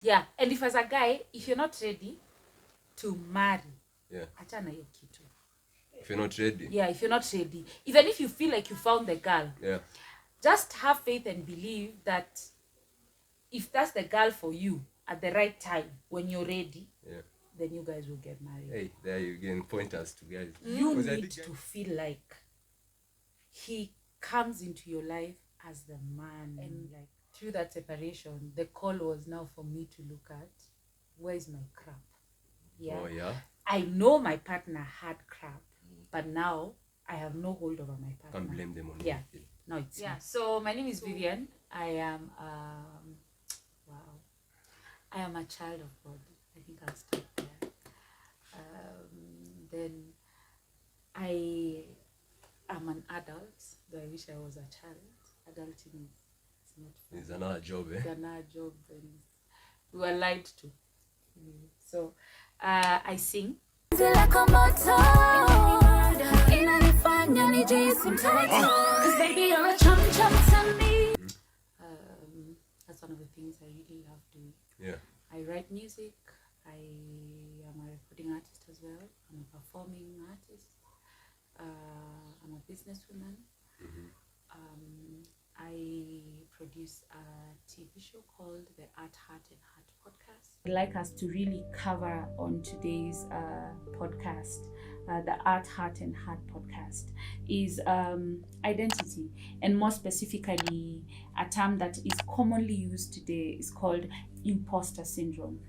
Yeah, and if as a guy, if you're not ready to marry, achana hiyo kitu. If you're not ready. Yeah, if you're not ready. Even if you feel like you found the girl. Yeah. Just have faith and believe that if that's the girl for you at the right time when you're ready, then you guys will get married. Hey, there you again pointers to guys. You need to feel like he comes into your life as the man, and like through that separation, the call was now for me to look at where is my crap. Yeah. Oh yeah. I know my partner had crap, but now I have no hold over my partner. Can't blame them on it. No, it's not. So my name is Vivian. I am I am a child of God. I think I'll start there. Then I am an adult, though I wish I was a child. Adulting is not fun. It's another job, It's another job, and we were lied to. So I sing. That's one of the things I really love doing. Yeah. I write music. I am a recording artist as well. I'm a performing artist. I'm a businesswoman. I produce a TV show called the Art, Heart and Heart podcast. I'd like us to really cover on today's podcast, the Art, Heart and Heart podcast, is identity, and more specifically, a term that is commonly used today is called imposter syndrome.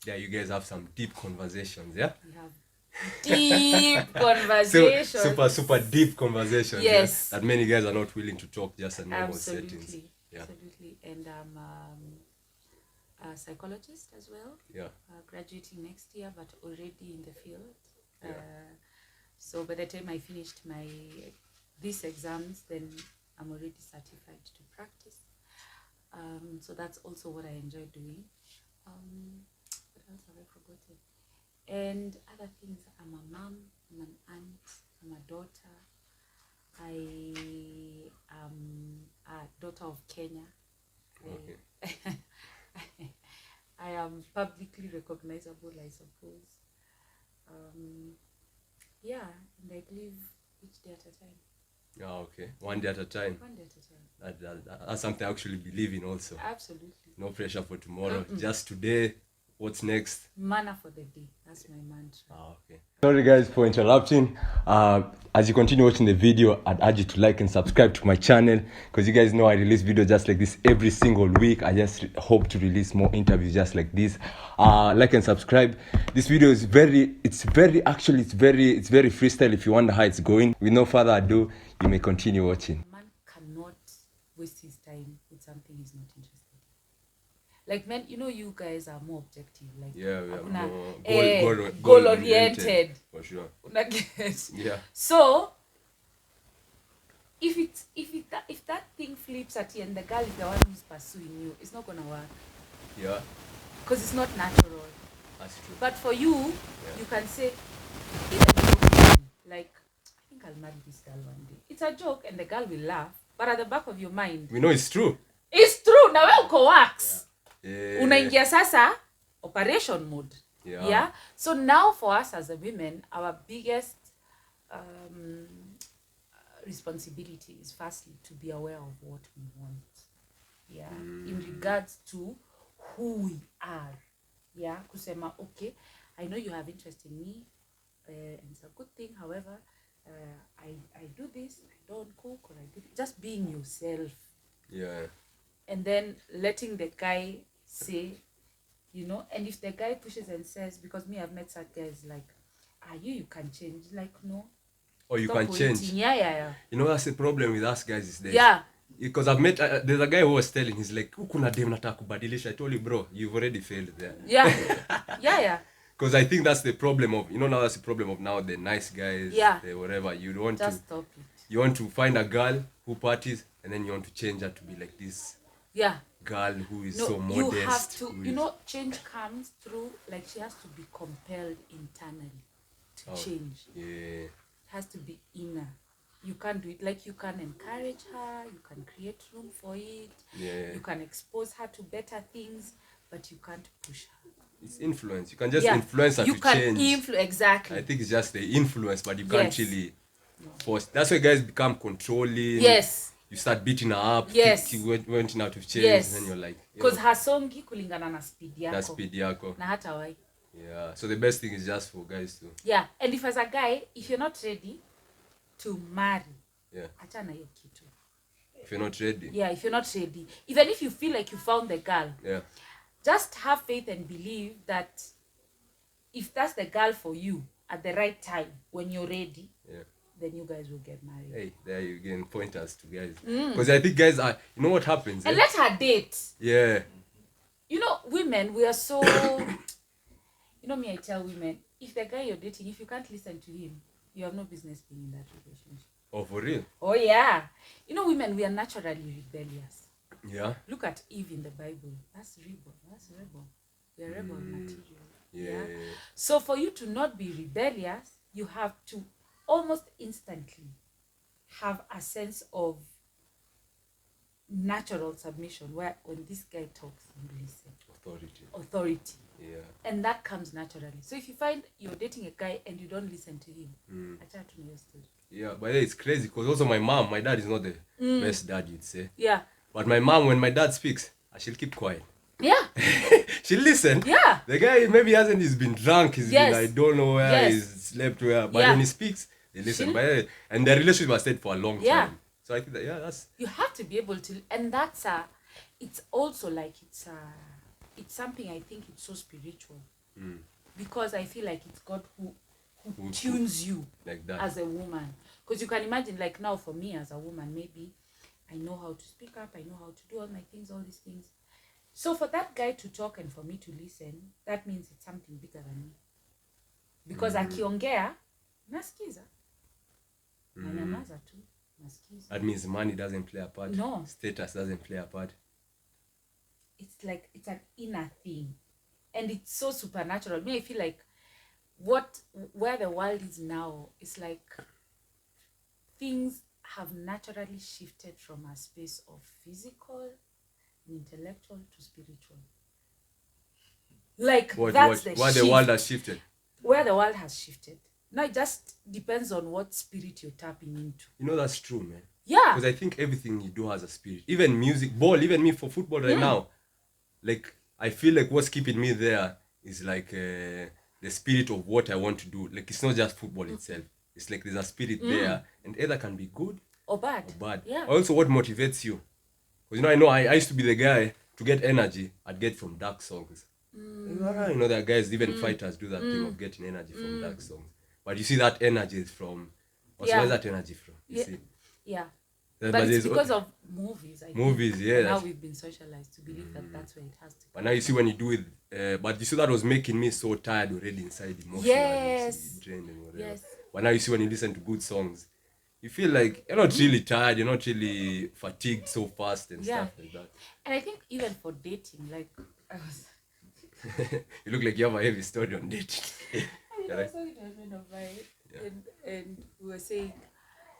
Yeah, you guys have some deep conversations, yeah? We have deep conversations. Super deep conversations. Yes. That many guys are not willing to talk just in normal Absolutely. settings. Yeah. Absolutely. And I'm a psychologist as well. Yeah. Graduating next year, but already in the field. So by the time I finished these exams, then I'm already certified to practice. So that's also what I enjoy doing. What else have I forgotten? And other things, I'm a mom, I'm an aunt, I'm a daughter. I am a daughter of Kenya. Okay. I am publicly recognizable, I suppose. Yeah, and I live each day at a time. Oh, okay. One day at a time. One day at a time. That's something I actually believe in also. Absolutely. No pressure for tomorrow. Just today. What's next? Manna for the day. That's my mantra. Okay. Sorry guys for interrupting. As you continue watching the video, I'd urge you to like and subscribe to my channel, because you guys know I release videos just like this every single week. I just hope to release more interviews just like this. Like and subscribe. This video is very freestyle. If you wonder how it's going, with no further ado, you may continue watching. Man cannot waste his time with something he's not interested in. Like, men, you know, you guys are more objective. Like, we are more goal oriented. For sure. Yeah. So, if that thing flips at you and the girl is the one who's pursuing you, it's not gonna work. Yeah. Because it's not natural. That's true. But for you, you can say, like, I think I'll marry this girl one day. It's a joke and the girl will laugh, but at the back of your mind, we know it's true. It's true. Now we'll go wax. Yeah. Unaingia sasa operation mode. Yeah. So now for us as a women, our biggest responsibility is firstly to be aware of what we want. Yeah. In regards to who we are. Yeah. Kusema, okay, I know you have interest in me, and it's a good thing. However, I do this, I don't cook, or I do this. Just being yourself. Yeah. And then letting the guy say, you know, and if the guy pushes and says, because me, I've met such guys like, you can change. Like, no. Or you can change. Yeah. You know, that's the problem with us guys is there. Yeah. Because I've met, there's a guy who was telling, he's like, kuna dem nataka kubadilisha. I told you, bro, you've already failed there. Yeah. Yeah. Because I think that's the problem of, now that's the problem of now, the nice guys, the whatever. You don't want just stop it. You want to find a girl who parties, and then you want to change her to be like this. Yeah. Girl who is so modest. You have to, change comes through, like, she has to be compelled internally to change. Yeah. It has to be inner. you can't do it. Like, you can encourage her, you can create room for it, you can expose her to better things, but you can't push her. It's influence. You can just influence her to change. Exactly. I think it's just the influence, but you can't really force. That's why guys become controlling. Yes. You start beating her up. Yes. She went out of change. Yes. And then you're like, because her songi kulingana na speed yako. Na speed yako. Na hata wai. Yeah. So the best thing is just for guys to. Yeah. And if as a guy, if you're not ready to marry, achana hiyo kitu. If you're not ready. Yeah, if you're not ready. Even if you feel like you found the girl. Yeah. Just have faith and believe that if that's the girl for you at the right time, when you're ready, then you guys will get married. Hey, there you again, pointers to guys. Because I think guys are, you know what happens? And let her date. Yeah. You know, women, we are so, you know me, I tell women, if the guy you're dating, if you can't listen to him, you have no business being in that relationship. Oh, for real? Oh, yeah. You know, women, we are naturally rebellious. Yeah. Look at Eve in the Bible. That's rebel. That's rebel. We are rebel material. Yeah. So for you to not be rebellious, you have to almost instantly have a sense of natural submission, where when this guy talks, you listen. Authority. Yeah. And that comes naturally. So if you find you're dating a guy and you don't listen to him, I try to know your story. Yeah, but it's crazy because also my dad is not the best dad, you'd say. Yeah. But my mom, when my dad speaks, she'll keep quiet. Yeah. She'll listen. Yeah. The guy maybe he's been drunk, he's been, I don't know where, he's slept where. But when he speaks, they listen. And the relationship was stayed for a long time. So I think that, that's... You have to be able to, and that's it's also like, it's something I think it's so spiritual. Because I feel like it's God who tunes you like that as a woman. Because you can imagine, like now for me as a woman, maybe I know how to speak up, I know how to do all my things, all these things. So for that guy to talk and for me to listen, that means it's something bigger than me. Because akiongea, nasikiza. Nanyamaza tu, nasikiza. That means money doesn't play a part. No. Status doesn't play a part. It's like, it's an inner thing. And it's so supernatural. Me, I feel like where the world is now, it's like things have naturally shifted from a space of physical, intellectual to spiritual. Like that's the where shift. The world has shifted. Where the world has shifted. Now it just depends on what spirit you're tapping into. You know, that's true, man. Yeah. Because I think everything you do has a spirit. Even music, ball, even me for football right now. Like, I feel like what's keeping me there is like the spirit of what I want to do. Like, it's not just football itself. It's like there's a spirit there, and either can be good or bad. Yeah. Also, what motivates you? Because I know I used to be the guy to get energy. I'd get from dark songs. You know, there are guys, even fighters, do that thing of getting energy from dark songs. But you see that energy is from. Where's that energy from? You see? Yeah. But it's because of movies. I think. Yeah. Now we've been socialized to believe that that's where it has to. But now you see when you do it, but you see that was making me so tired already inside emotionally. Yes. Drained and whatever. Yes. But now you see when you listen to good songs, you feel like you're not really tired, you're not really fatigued so fast and stuff like that. And I think even for dating, like I was. You look like you have a heavy story on dating. I was talking to a friend of mine, and we were saying,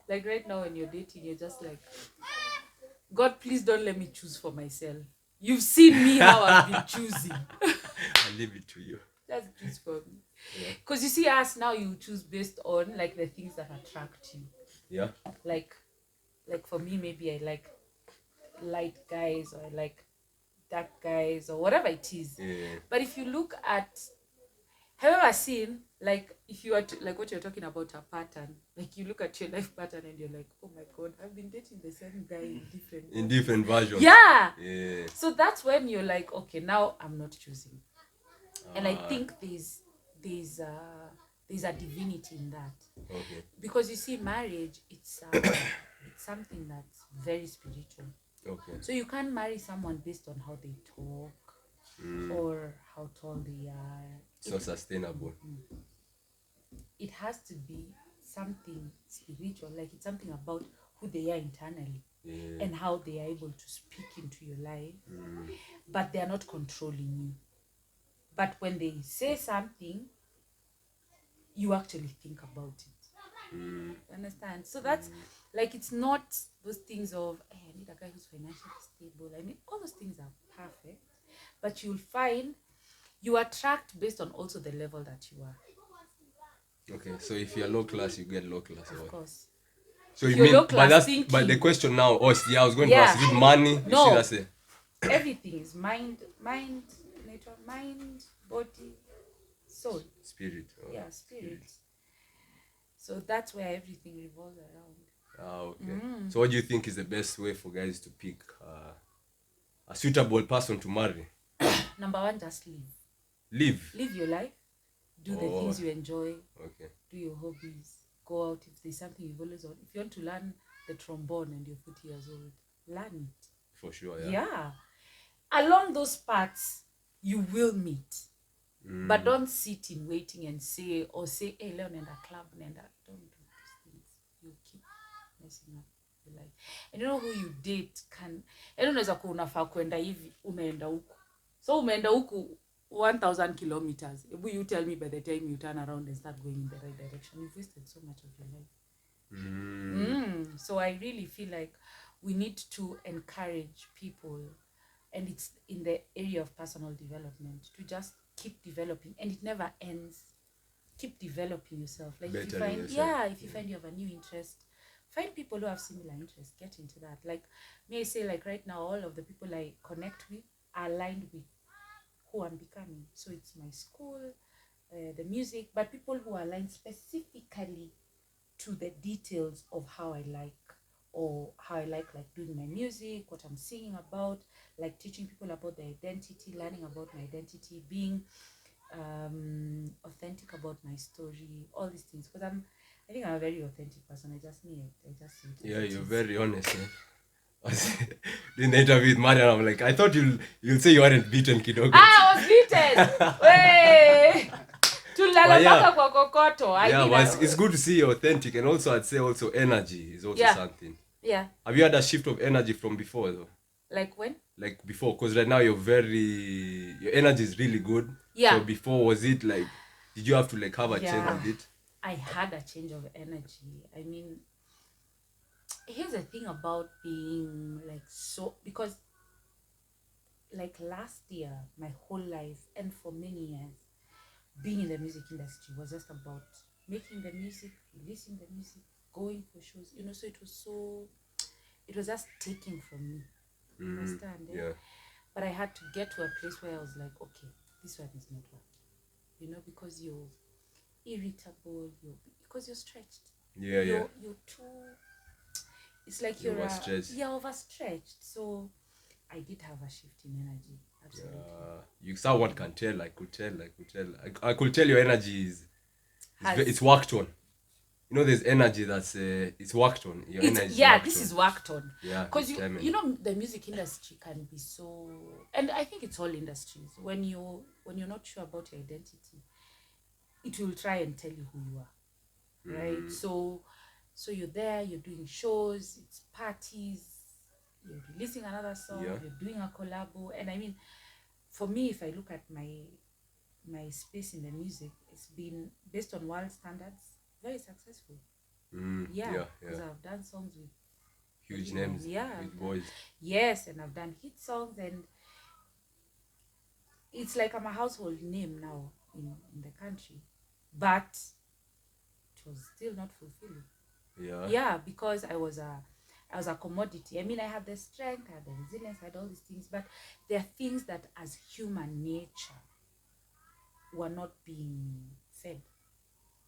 like right now when you're dating, you're just like, God, please don't let me choose for myself. You've seen me how I've been choosing. I'll leave it to you. Just choose for me. Because you see us now, you choose based on like the things that attract you. Yeah. Like for me, maybe I like light guys, or I like dark guys, or whatever it is. Yeah. But if you look at, have you ever seen, like, if you are like what you're talking about, a pattern, like you look at your life pattern and you're like, oh my God, I've been dating the same guy in different versions. Yeah. Yeah. So that's when you're like, okay, now I'm not choosing. And I think there's a divinity in that. Okay. Because you see, marriage, it's something that's very spiritual. Okay. So you can't marry someone based on how they talk or how tall they are. It's not sustainable. It has to be something spiritual, like it's something about who they are internally and how they are able to speak into your life, but they are not controlling you. But when they say something, you actually think about it. Understand? So that's like, it's not those things of, hey, I need a guy who's financially stable. I mean, all those things are perfect, but you'll find you attract based on also the level that you are. Okay, so if you're low class, you get low class. Of course. So you You're mean, low but class that's thinking. but the question now. Oh, yeah, I was going to ask, is it money? You No. see, that's it. Everything is mind, nature, mind, body, soul, Spirit. yeah, spirit. So that's where everything revolves around. Okay. So what do you think is the best way for guys to pick a suitable person to marry? Number one, just live. Live Your life. Do the things you enjoy. Okay. Do your hobbies. Go out if there's something you've always wanted. If you want to learn the trombone and you're 40 years old, learn it. For sure, Yeah. Along those paths, you will meet. But don't sit in waiting and say, hey, leo nenda club, nenda. Don't do those things. You keep messing up your life. And you know who you date can... I don't know, unafaa kwenda hivi, umeenda huku. So umeenda huku 1,000 kilometers. If you tell me by the time you turn around and start going in the right direction, you've wasted so much of your life. So I really feel like we need to encourage people, and it's in the area of personal development, to just keep developing, and it never ends. Keep developing yourself. Like if you find, if you find you have a new interest, find people who have similar interests, get into that. Like may I say, like right now, all of the people I connect with are aligned with who I'm becoming. So it's my school, the music, but people who are aligned specifically to the details of how I like, or how I like doing my music, what I'm singing about, like teaching people about their identity, learning about my identity, being authentic about my story, all these things. Because I think I'm a very authentic person. I just see it. Yeah, you're very honest. In the interview with Marian, I'm like, I thought you'll say you weren't beaten, kidogo. I was beaten. Way. But it's good to see you're authentic, and also I'd say also energy is also something. Yeah. Have you had a shift of energy from before though? Like when? Like before, because right now your energy is really good. Yeah. So before, was it like, did you have to like have a change with it? I had a change of energy. I mean, here's the thing about being like so, because like last year, my whole life and for many years, being in the music industry was just about making the music, releasing the music, going for shows, you know. So it was just taking from me. Understand? Yeah. But I had to get to a place where I was like, okay, this one is not working, you know, because you're irritable, because you're stretched. You're too. It's like you're overstretched. So I did have a shift in energy. Absolutely. Someone can tell. I could tell. I could tell your energy it's worked on. You know, there's energy that's it's worked on. Your energy. Yeah, this is worked on. Yeah. Because you know, the music industry can be so, and I think it's all industries. When you're not sure about your identity, it will try and tell you who you are, right? So you're there, you're doing shows, it's parties, you're releasing another song, you're doing a collabo, and I mean, for me, if I look at my space in the music, it's been based on world standards, very successful. Because I've done songs with huge names, with boys. Yes, and I've done hit songs, and it's like I'm a household name now in the country, but it was still not fulfilling. Yeah, because I was a commodity. I mean, I had the strength, I had the resilience, I had all these things, but there are things that as human nature were not being fed.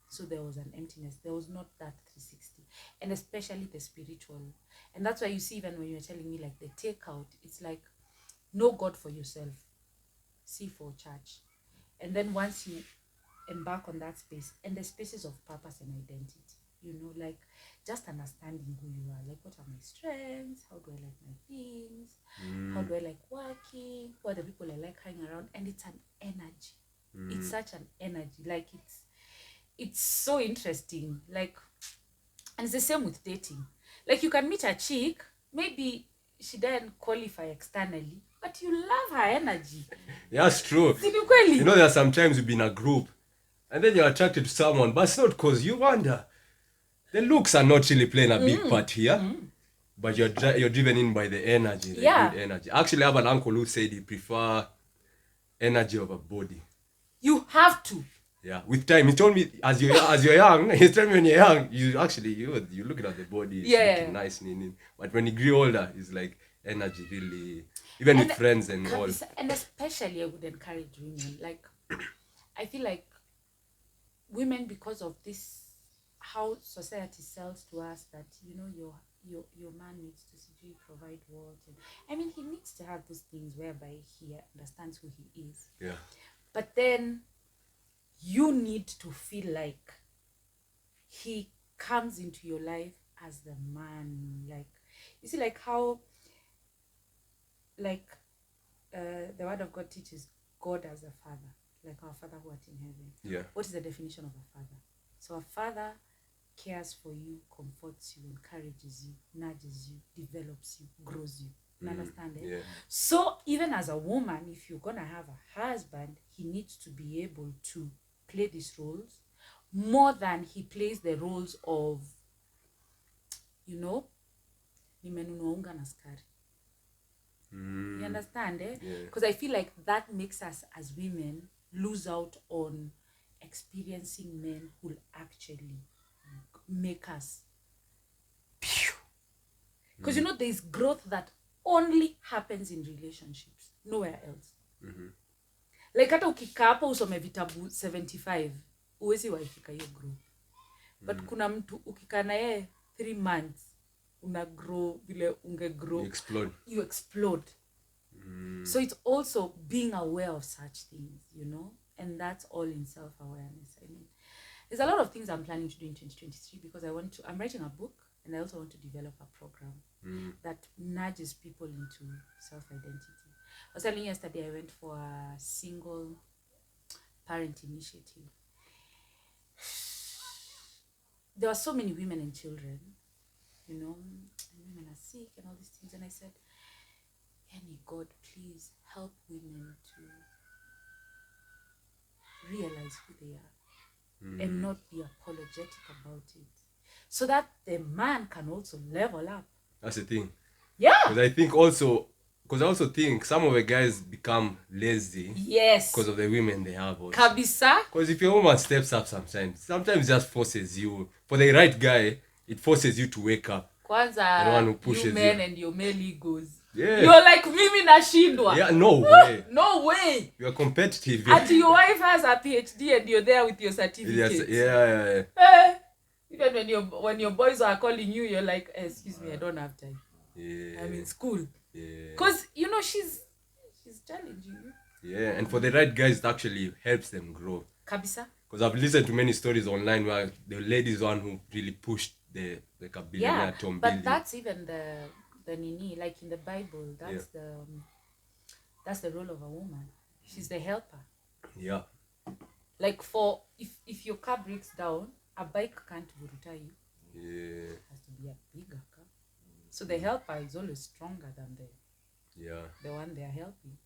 So there was an emptiness. There was not that 360, and especially the spiritual. And that's why you see, even when you're telling me like the takeout, it's like, know God for yourself, see for church, and then once you embark on that space, and the spaces of purpose and identity, you know, like just understanding who you are, like what are my strengths, how do I like my things, how do I like working, what are the people I like hanging around, and it's an energy. It's such an energy, like it's so interesting, like, and it's the same with dating. Like you can meet a chick, maybe she didn't qualify externally, but you love her energy. Yeah, it's true. You know, there are sometimes you've been in a group and then you're attracted to someone, but it's not because you wonder, The looks are not really playing a big part here. But you're driven in by the energy, the good energy. Actually, I have an uncle who said he prefer energy over body. You have to. Yeah, with time. He told me as you're young, he's telling me when you're young, you're looking at the body, it's looking nice. But when you grow older, it's like energy really, even with friends and all. And especially I would encourage women. Like, I feel like women, because of this, how society sells to us that, you know, your man needs to provide what, and I mean, he needs to have those things whereby he understands who he is. Yeah. But then you need to feel like he comes into your life as the man. Like, you see, like how, like, the word of God teaches God as a father, like our Father who art in heaven. Yeah. What is the definition of a father? So a father cares for you, comforts you, encourages you, nudges you, develops you, grows you. You understand it? Yeah. So even as a woman, if you're gonna have a husband, he needs to be able to play these roles more than he plays the roles of, you know, nimenunua unga na skari. You understand, eh? Because I feel like that makes us as women lose out on experiencing men who will actually make us, because you know, there's growth that only happens in relationships, nowhere else. Like hata ukikaa hapo usome vitabu 75 uwezi waifika hiyo growth. But kuna mtu ukikaa na yeye 3 months una grow vile unge grow, you explode. So it's also being aware of such things, you know, and that's all in self-awareness. I mean, there's a lot of things I'm planning to do in 2023 because I'm writing a book, and I also want to develop a program that nudges people into self-identity. I was telling you yesterday I went for a single parent initiative. There were so many women and children, you know, and women are sick and all these things, and I said, "Any God, please help women to realize who they are and not be apologetic about it, so that the man can also level up." That's the thing. Yeah. Because I also think some of the guys become lazy. Yes. Because of the women they have also. Kabisa. Because if your woman steps up sometimes it just forces you. For the right guy, it forces you to wake up. Kwanza, the one who pushes you men and your male egos. Yeah. You're like, mimi nashindwa. Yeah, no way. No way. You're competitive. Until your wife has a PhD and you're there with your certificate. Yeah. Even when your boys are calling you, you're like, excuse me, I don't have time. Yeah. I'm in school. Yeah. Because, you know, she's challenging you. Yeah, and for the right guys, it actually helps them grow. Kabisa. Because I've listened to many stories online where the lady is one who really pushed the billionaire Tom Billy. But that's even the nini, like in the Bible, that's the role of a woman. She's the helper. Yeah. Like if your car breaks down, a bike can't vuruta you. Yeah. It has to be a bigger car. So the helper is always stronger than the one they are helping.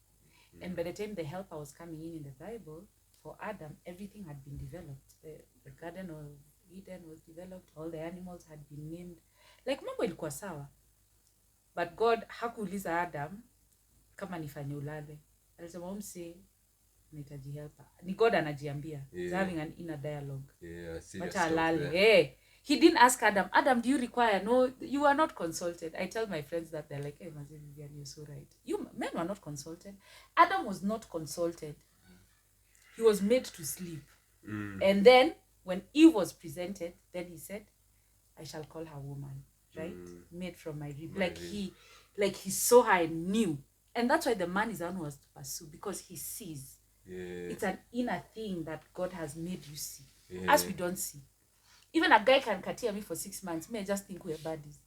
And by the time the helper was coming in the Bible, for Adam, everything had been developed. The Garden of Eden was developed. All the animals had been named. Like mambo ilikuwa sawa. But God hakuuliza Adam kama nifanye ulale. Alisema umse nahitaji helper. Ni God anajiambia. He's having an inner dialogue. Yeah, but alale. Hey. He didn't ask Adam, do you require? No, you are not consulted. I tell my friends that, they're like, hey, Vivian, you're so right. You men were not consulted. Adam was not consulted. He was made to sleep. And then when Eve was presented, then he said, I shall call her woman, right? Made from my rib. Like he saw her and knew. And that's why the man is the one who has to pursue, because he sees. Yeah. It's an inner thing that God has made you see. Yeah. As we don't see. Even a guy can katia me for 6 months. Me, I just think we're buddies.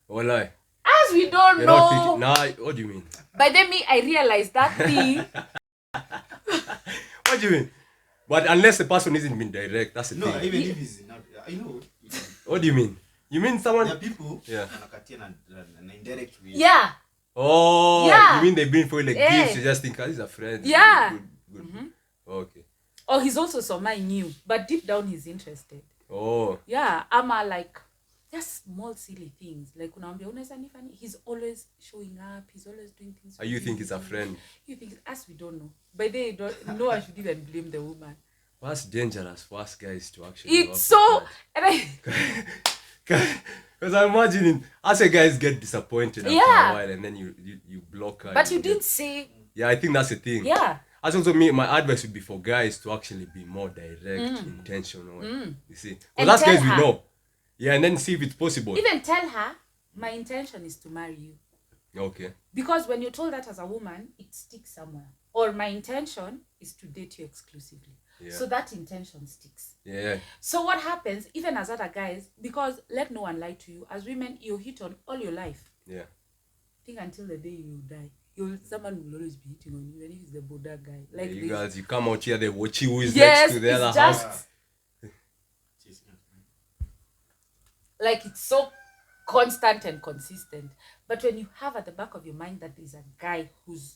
Walai. As we don't You're know. Nah, what do you mean? By then me, I realized that thing. What do you mean? But unless the person isn't being direct, that's the thing. No, even if he's not, I know. What do you mean? You mean someone? There are people Yeah. an indirect way. Yeah. Oh, Yeah. you mean they bring for you like Yeah. gifts? You just think, these are friends. Yeah. Good. Okay. Or he's also someone new, but deep down he's interested. Oh. Yeah, ama like just small silly things. Like unaambia unaweza nifanya, he's always showing up, he's always doing things. You think it's a friend? You think us, we don't know. By the way, no one should even blame the woman. What's dangerous for us guys to actually It's so and I because I'm imagining as a guys get disappointed after a while and then you block her. But you didn't say. Yeah, I think that's the thing. Yeah. As also me, my advice would be for guys to actually be more direct, intentional. You see, because as guys we know. Yeah, and then see if it's possible. Even tell her, my intention is to marry you. Okay. Because when you're told that as a woman, it sticks somewhere. Or my intention is to date you exclusively. Yeah. So that intention sticks. Yeah. So what happens, even as other guys, because let no one lie to you, as women, you hit on all your life. Yeah. Think until the day you die. Someone will always be hitting on you, even if it's the Buddha guy. Like you guys, you come out here, they watch you who is yes, next to the other house. Like it's so constant and consistent. But when you have at the back of your mind that there's a guy who's,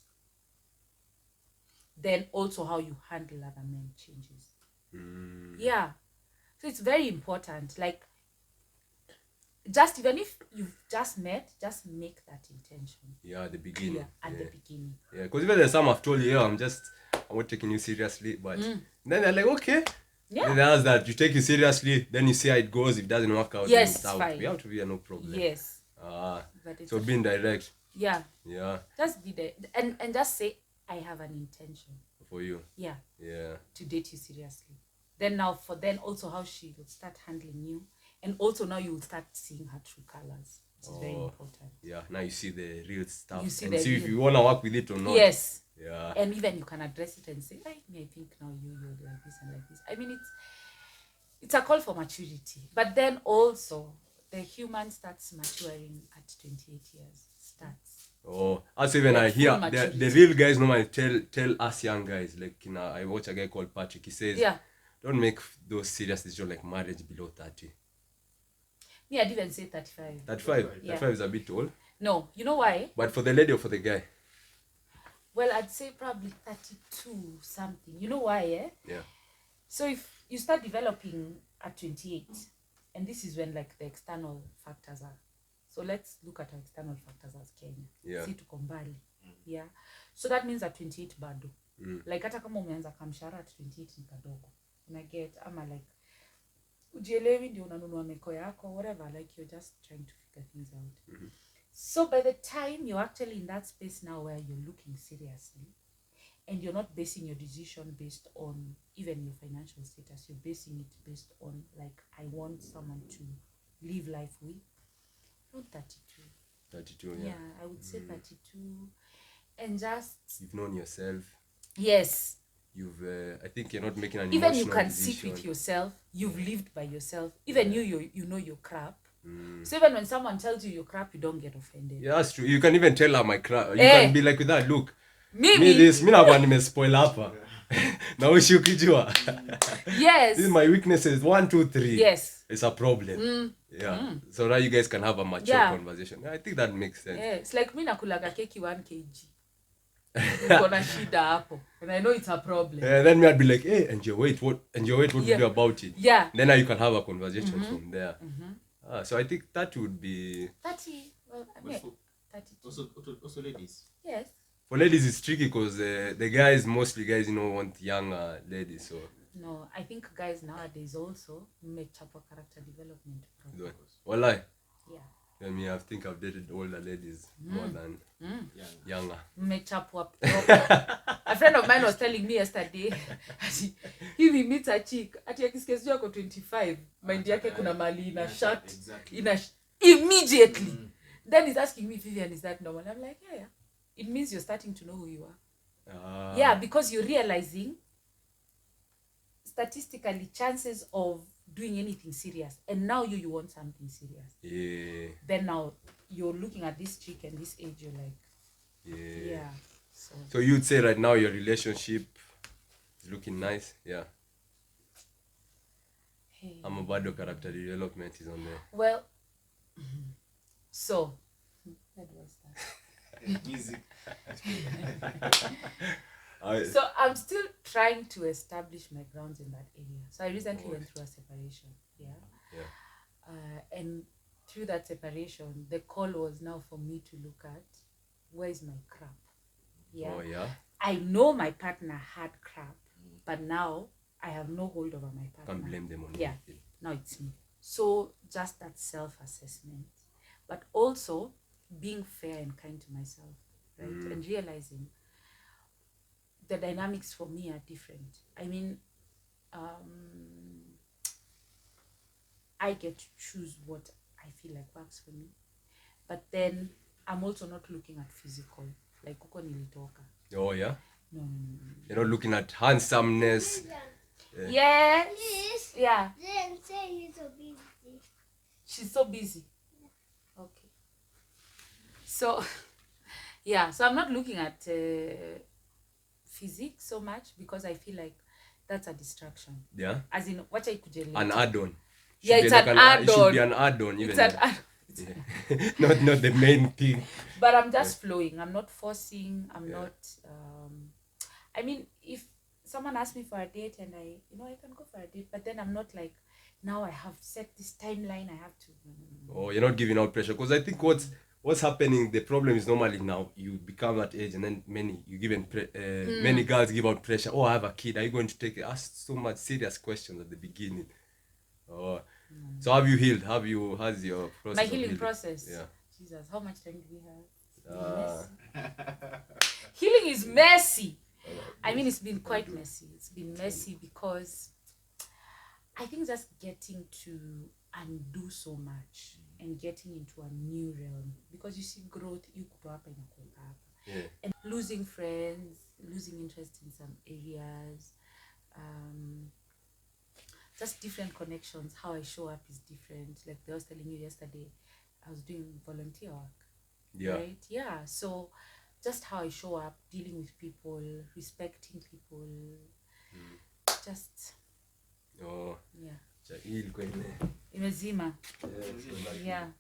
then also how you handle other men changes. Yeah. So it's very important. Like, just even if you've just met, just make that intention. Yeah, at the beginning. Yeah, at the beginning. Yeah, because even there's some I've told you, I'm not taking you seriously, but then they're like, okay. Yeah. And there's that you take it seriously, then you see how it goes. If it doesn't work out, yes, then it's out. fine. We have to be no problem. Yes. So being direct. Yeah. Yeah. Just be there and just say, I have an intention. For you. Yeah. Yeah. To date you seriously. Then now for then also how she will start handling you. And also now you will start seeing her true colors. Which is very important. Yeah. Now you see the real stuff. You see and see if you want to work with it or not. Yes. Yeah. And even you can address it and say, I think now you're like this and like this. I mean, it's a call for maturity. But then also, the human starts maturing at 28 years. Starts. Oh, as even like I hear the real guys normally tell us young guys, like I watch a guy called Patrick. He says, don't make those serious decisions like marriage below 30. Me, I'd even say 35. 35? Yeah. 35 is a bit old. No, you know why? But for the lady or for the guy? Well, I'd say probably 32 something. You know why, eh? Yeah. So if you start developing at 28, and this is when like the external factors are. So let's look at our external factors as Kenya. Yeah. See tuko mbali. Yeah. So that means at 28 bado. Like hata kama umeanza kamshara at 28 ni kadogo. Una get ama like ujielewi ndio unanunua meko yako, whatever, like you're just trying to figure things out. So by the time you're actually in that space now where you're looking seriously and you're not basing your decision based on even your financial status, you're basing it based on like, I want someone to live life with. Not 32. 32, yeah. Yeah, I would say 32. And just... You've known yourself. Yes. You've, I think you're not making an even emotional you can decision. sit with yourself. You've lived by yourself. Even you know your crap. So even when someone tells you your crap, you don't get offended. Yeah, that's true. You can even tell her my crap. You can be like with that, look. Me nakuwa nimespoil hapa. Na ushi ukijua. Yes. This is my weaknesses. 1, 2, 3. Yes. It's a problem. Yeah. So now you guys can have a mature conversation. I think that makes sense. Yeah. It's like me nakulaga keki 1 kg. Ukona shida hapo. And I know it's a problem. And then me I'd be like, hey, and your weight, what we do about it? Yeah. Then now you can have a conversation from there. So I think that would be 30. Well, I mean, 32. Also ladies. Yes. For ladies it's tricky because the guys, mostly guys, want younger ladies. So no, I think guys nowadays also make chapa character development programs. Walai. Yeah. I mean, I think I've dated older ladies more than younger. A friend of mine was telling me yesterday, he meets a chick, ati akisikia yako 25, mind yake kuna mali ina shut, immediately. Then he's asking me, Vivian, is that normal? I'm like, yeah. It means you're starting to know who you are. Yeah, because you're realizing statistically chances of doing anything serious, and now you want something serious. Yeah. Then now you're looking at this chick and this age, you're like, yeah. So you'd say right now your relationship is looking nice, yeah. Hey. I'm about your character development is on there. Well, so what was that? Music. So I'm still trying to establish my grounds in that area. So I recently went through a separation. And through that separation, the call was now for me to look at where's my crap. I know my partner had crap, but now I have no hold over my partner. Can't blame them on anything. Now it's me. So just that self-assessment, but also being fair and kind to myself, right? And realizing the dynamics for me are different. I mean, I get to choose what I feel like works for me, but then I'm also not looking at physical, like kuko nilitoka. Oh yeah. No. You're not looking at handsomeness. Yes. Yeah. Then say you're so busy. She's so busy. Okay. So, yeah. So I'm not looking at physique so much because I feel like that's a distraction. Yeah. As in, what I could An add-on. Yeah, it's an add-on. It should be an add-on. It's an add-on. Not the main thing. But I'm just flowing. I'm not forcing. I'm not. I mean, if someone asks me for a date and I can go for a date, but then I'm not like, now I have set this timeline. I have to. Oh, you're not giving out pressure, because I think what's happening. The problem is normally now you become that age, and then many girls give out pressure. Oh, I have a kid. Are you going to ask so much serious questions at the beginning? Oh. So have you healed? How's your process? My healing process. Yeah. Jesus, how much time do we have? Healing is messy. I mean, it's been quite messy. It's been messy because I think just getting to undo so much and getting into a new realm, because you see growth, and losing friends, losing interest in some areas. Just different connections. How I show up is different. Like I was telling you yesterday, I was doing volunteer work. Right? Yeah. So just how I show up, dealing with people, respecting people. Just Oh. yeah. Imezima. Yeah.